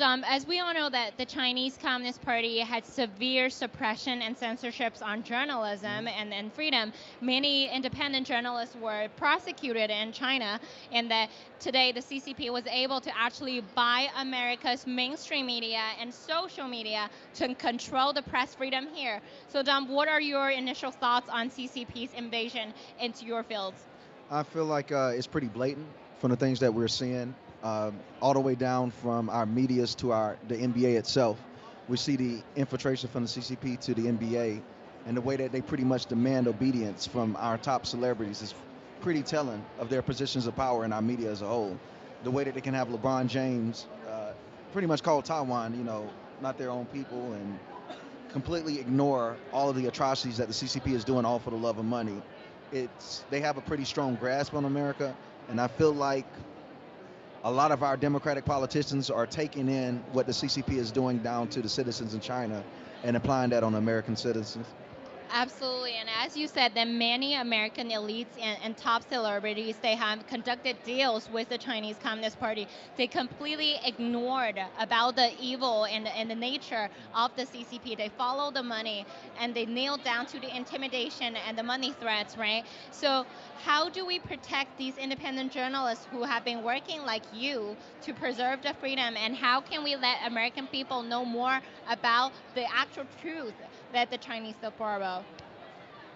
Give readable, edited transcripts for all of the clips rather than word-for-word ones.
As we all know that the Chinese Communist Party had severe suppression and censorships on journalism and freedom, many independent journalists were prosecuted in China, and that today the CCP was able to actually buy America's mainstream media and social media to control the press freedom here. So Dom, what are your initial thoughts on CCP's invasion into your fields? I feel like it's pretty blatant from the things that we're seeing, all the way down from our medias to the NBA itself. We see the infiltration from the CCP to the NBA, and the way that they pretty much demand obedience from our top celebrities is pretty telling of their positions of power in our media as a whole. The way that they can have LeBron James pretty much call Taiwan, not their own people, and completely ignore all of the atrocities that the CCP is doing all for the love of money. They have a pretty strong grasp on America, and I feel like a lot of our Democratic politicians are taking in what the CCP is doing down to the citizens in China and applying that on American citizens. Absolutely, and as you said, that many American elites and top celebrities, they have conducted deals with the Chinese Communist Party. They completely ignored about the evil and the nature of the CCP. They follow the money, and they nailed down to the intimidation and the money threats, right? So how do we protect these independent journalists who have been working like you to preserve the freedom, and how can we let American people know more about the actual truth that the Chinese still borrow?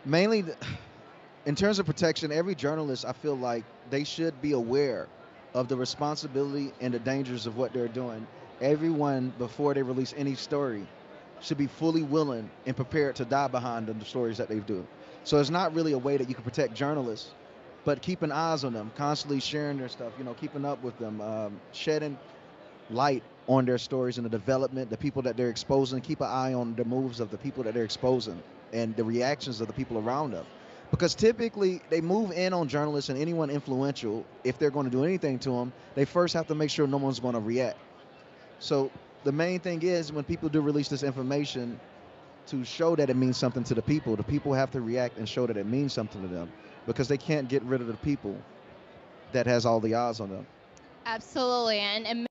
Mainly, in terms of protection, every journalist, I feel like they should be aware of the responsibility and the dangers of what they're doing. Everyone, before they release any story, should be fully willing and prepared to die behind the stories that they do. So it's not really a way that you can protect journalists, but keeping eyes on them, constantly sharing their stuff, keeping up with them, shedding light on their stories and the development, the people that they're exposing. Keep an eye on the moves of the people that they're exposing and the reactions of the people around them. Because typically they move in on journalists and anyone influential. If they're going to do anything to them, they first have to make sure no one's going to react. So the main thing is, when people do release this information, to show that it means something to the people have to react and show that it means something to them, because they can't get rid of the people that has all the eyes on them. Absolutely, and